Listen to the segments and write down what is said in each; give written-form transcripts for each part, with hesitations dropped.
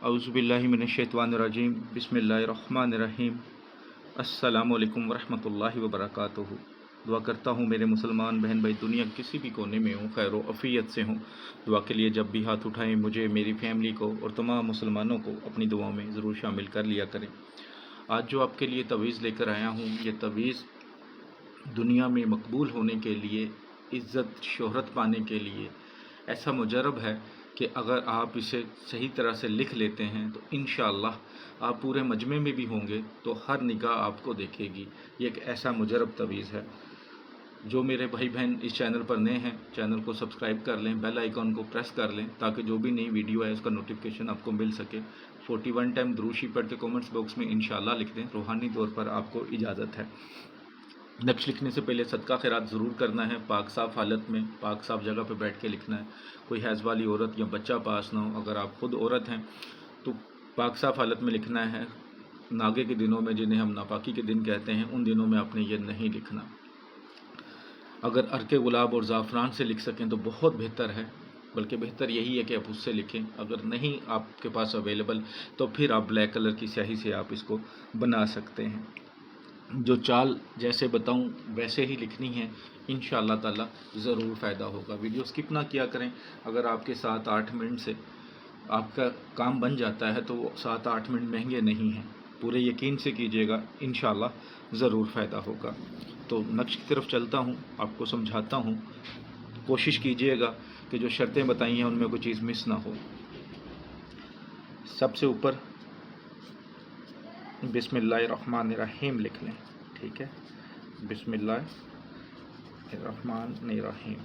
औज़ुबिल्लाहि मिनश्शैतानिर्रजीम बिस्मिल्लाहिर्रहमानिर्रहीम। अस्सलामुअलैकुम वरहमतुल्लाहि वबरकातुहू। दुआ करता हूँ मेरे मुसलमान बहन भाई दुनिया के किसी भी कोने में हों, खैर अफ़ियत से हों। दुआ के लिए जब भी हाथ उठाएं मुझे, मेरी फैमिली को और तमाम मुसलमानों को अपनी दुआओं में ज़रूर शामिल कर लिया करें। आज जो आपके लिए तवीज़ लेकर आया हूँ, ये तवीज़ दुनिया में मकबूल होने के लिए, इज़्ज़त शोहरत पाने के लिए ऐसा मुजरब है कि अगर आप इसे सही तरह से लिख लेते हैं तो इंशाअल्लाह आप पूरे मजमे में भी होंगे तो हर निगाह आपको देखेगी। ये एक ऐसा मुजरब तवीज़ है। जो मेरे भाई बहन इस चैनल पर नए हैं, चैनल को सब्सक्राइब कर लें, बेल आइकॉन को प्रेस कर लें ताकि जो भी नई वीडियो है उसका नोटिफिकेशन आपको मिल सके। 41 टाइम दुरूद शरीफ पढ़ के कमेंट्स बॉक्स में इंशाअल्लाह लिख दें, रूहानी तौर पर आपको इजाज़त है। नक्श लिखने से पहले सदका खैरात ज़रूर करना है। पाक साफ़ हालत में पाक साफ़ जगह पर बैठ के लिखना है। कोई हैज़ वाली औरत या बच्चा पास ना हो। अगर आप खुद औरत हैं तो पाक साफ़ हालत में लिखना है। नागे के दिनों में, जिन्हें हम नापाकी के दिन कहते हैं, उन दिनों में आपने ये नहीं लिखना। अगर अर्के गुलाब और ज़ाफ़रान से लिख सकें तो बहुत बेहतर है, बल्कि बेहतर यही है कि आप उससे लिखें। अगर नहीं आपके पास अवेलेबल तो फिर आप ब्लैक कलर की स्याही से आप इसको बना सकते हैं। जो चाल जैसे बताऊं वैसे ही लिखनी है, इंशाअल्लाह ताला ज़रूर फ़ायदा होगा। वीडियो स्किप ना किया करें। अगर आपके 7-8 मिनट से आपका काम बन जाता है तो वो 7-8 मिनट महंगे नहीं हैं। पूरे यकीन से कीजिएगा, इंशाअल्लाह ज़रूर फ़ायदा होगा। तो नक्श की तरफ चलता हूँ, आपको समझाता हूँ। कोशिश कीजिएगा कि जो शर्तें बताई हैं उनमें कोई चीज़ मिस ना हो। सबसे ऊपर बिस्मिल्लाहिर्रहमानिर्रहीम लिख लें, ठीक है। बिस्मिल्लाहिर्रहमानिर्रहीम,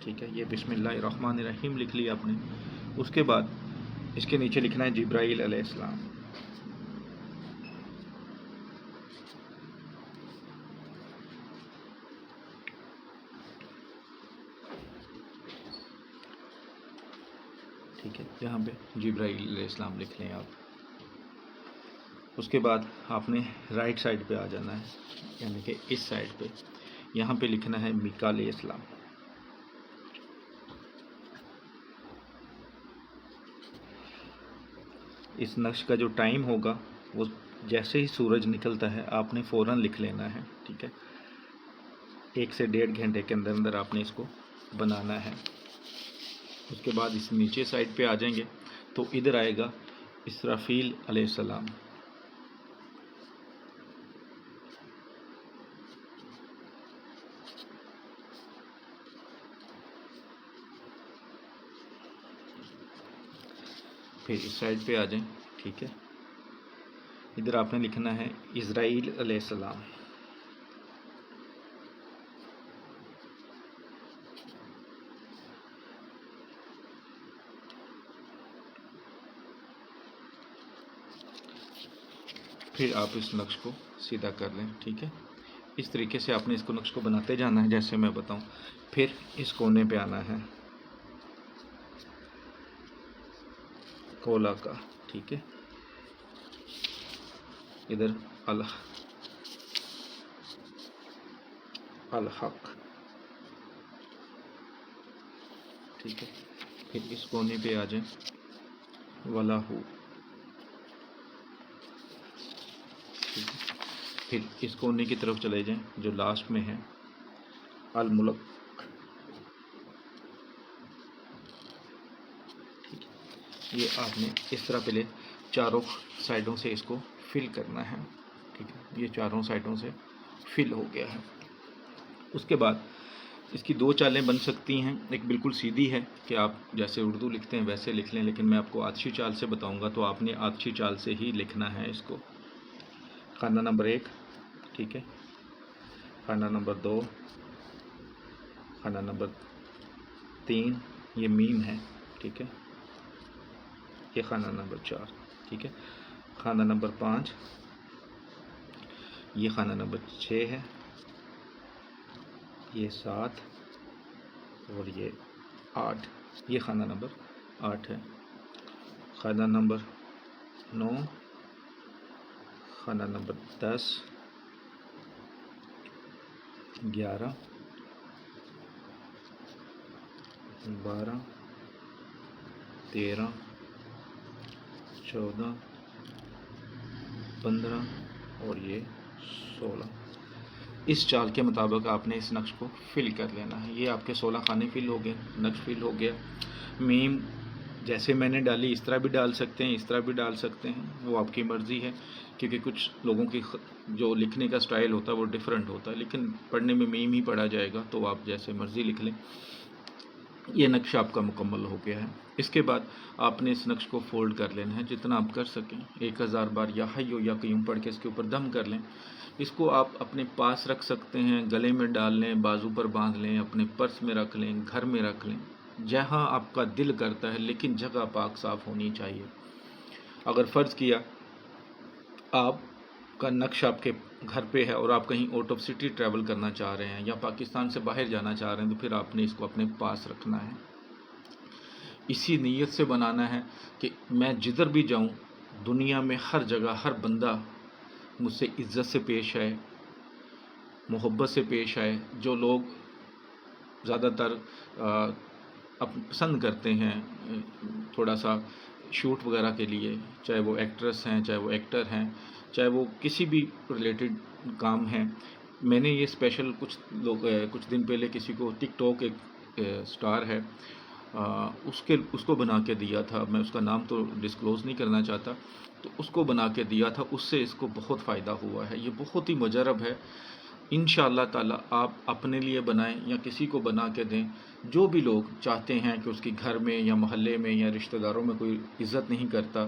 ठीक है। ये बिस्मिल्लाहिर्रहमानिर्रहीम लिख लिया आपने। उसके बाद इसके नीचे लिखना है जिब्राइल अलैहिस्सलाम। ठीक है, यहाँ पे जिब्राइल अलैहिस्सलाम लिख लें आप। उसके बाद आपने राइट साइड पे आ जाना है, यानी कि इस साइड पे। यहाँ पे लिखना है मीकाईल अलैहिस्सलाम। इस नक्श का जो टाइम होगा वो जैसे ही सूरज निकलता है आपने फ़ौरन लिख लेना है, ठीक है। 1 से 1.5 घंटे के अंदर अंदर आपने इसको बनाना है। उसके बाद इस नीचे साइड पे आ जाएंगे तो इधर आएगा इसराफील अलैहिस्सलाम। फिर इस साइड पे आ जाएं, ठीक है। इधर आपने लिखना है इज़राइल अलैहिस्सलाम। फिर आप इस नक्श को सीधा कर लें, ठीक है। इस तरीके से आपने इसको नक्श को बनाते जाना है जैसे मैं बताऊं। फिर इस कोने पे आना है कोला का, ठीक है। इधर अल हक, ठीक है। फिर इस कोने पे आ जाएं वलाहू, ठीक है। फिर इस कोने की तरफ चले जाएं जो लास्ट में है अल मुल्क, ठीक है। ये आपने इस तरह पहले चारों साइडों से इसको फिल करना है, ठीक है। ये चारों साइडों से फिल हो गया है। उसके बाद इसकी 2 चालें बन सकती हैं। एक बिल्कुल सीधी है कि आप जैसे उर्दू लिखते हैं वैसे लिख लें, लेकिन मैं आपको आतिशी चाल से बताऊंगा तो आपने आतिशी चाल से ही लिखना है इसको। खाना नंबर 1, ठीक है। खाना नंबर 2, खाना नंबर 3, ये मीम है, ठीक है। ये खाना नंबर 4, ठीक है। खाना नंबर 5, ये खाना नंबर 6 है, ये 7 और ये 8, ये खाना नंबर 8 है। खाना नंबर 9, खाना नंबर 10, 11, 12, 13, 14, 15 और ये 16। इस चाल के मुताबिक आपने इस नक्श को फिल कर लेना है। ये आपके 16 खाने फिल हो गए, नक्श फिल हो गया। मीम जैसे मैंने डाली इस तरह भी डाल सकते हैं, इस तरह भी डाल सकते हैं, वो आपकी मर्ज़ी है, क्योंकि कुछ लोगों की जो लिखने का स्टाइल होता है वो डिफरेंट होता है, लेकिन पढ़ने में मीम ही पढ़ा जाएगा, तो आप जैसे मर्ज़ी लिख लें। ये नक्शा आपका मुकम्मल हो गया है। इसके बाद आपने इस नक्श को फोल्ड कर लेना है जितना आप कर सकें। 1000 बार या हय्यो या क़य्यूम पढ़ के इसके ऊपर दम कर लें। इसको आप अपने पास रख सकते हैं, गले में डाल लें, बाजू पर बांध लें, अपने पर्स में रख लें, घर में रख लें, जहां आपका दिल करता है, लेकिन जगह पाक साफ होनी चाहिए। अगर फ़र्ज़ किया आपका नक्श आपके घर पे है और आप कहीं आउट ऑफ सिटी ट्रैवल करना चाह रहे हैं या पाकिस्तान से बाहर जाना चाह रहे हैं, तो फिर आपने इसको अपने पास रखना है। इसी नीयत से बनाना है कि मैं जिधर भी जाऊं, दुनिया में हर जगह हर बंदा मुझसे इज़्ज़त से पेश आए, मोहब्बत से पेश आए। जो लोग ज़्यादातर पसंद करते हैं थोड़ा सा शूट वगैरह के लिए, चाहे वो एक्ट्रेस हैं, चाहे वो एक्टर हैं, चाहे वो किसी भी रिलेटेड काम हैं। मैंने ये स्पेशल कुछ दिन पहले किसी को टिकटॉक एक स्टार है उसको बना के दिया था। मैं उसका नाम तो डिस्क्लोज़ नहीं करना चाहता, तो उसको बना के दिया था, उससे इसको बहुत फ़ायदा हुआ है। ये बहुत ही मुजरब है। इंशाअल्लाह ताला आप अपने लिए बनाएं या किसी को बना के दें। जो भी लोग चाहते हैं कि उसके घर में या मोहल्ले में या रिश्तेदारों में कोई इज़्ज़त नहीं करता,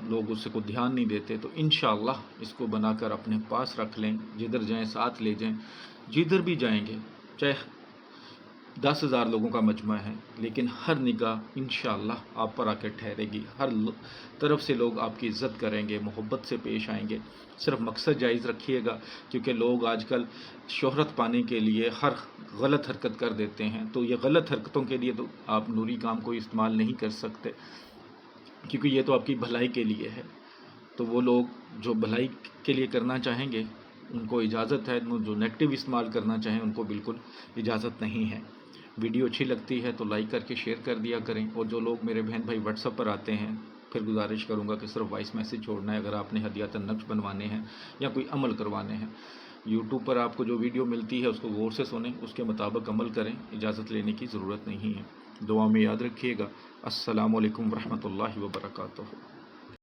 लोग उससे को ध्यान नहीं देते, तो इंशाअल्लाह इसको बनाकर अपने पास रख लें, जिधर जाएं साथ ले जाएं। जिधर भी जाएंगे, चाहे 10,000 लोगों का मजमा है, लेकिन हर निगाह इंशाअल्लाह आप पर आकर ठहरेगी। हर तरफ से लोग आपकी इज़्ज़त करेंगे, मोहब्बत से पेश आएंगे। सिर्फ मकसद जायज़ रखिएगा, क्योंकि लोग आजकल शोहरत पाने के लिए हर गलत हरकत कर देते हैं। तो ये गलत हरकतों के लिए तो आप नूरी काम को इस्तेमाल नहीं कर सकते, क्योंकि ये तो आपकी भलाई के लिए है। तो वो लोग जो भलाई के लिए करना चाहेंगे उनको इजाज़त है, जो नेगेटिव इस्तेमाल करना चाहें उनको बिल्कुल इजाज़त नहीं है। वीडियो अच्छी लगती है तो लाइक करके शेयर कर दिया करें। और जो लोग मेरे बहन भाई व्हाट्सएप पर आते हैं, फिर गुजारिश करूंगा कि सिर्फ वॉइस मैसेज छोड़ना है अगर आपने हदियातन नक्श बनवाने हैं या कोई अमल करवाने हैं। यूट्यूब पर आपको जो वीडियो मिलती है उसको गौर से सुनें, उसके मुताबिक अमल करें, इजाज़त लेने की ज़रूरत नहीं है। दुआ में याद रखिएगा। अस्सलामु अलैकुम वरहमतुल्लाहि वबरकातुहू।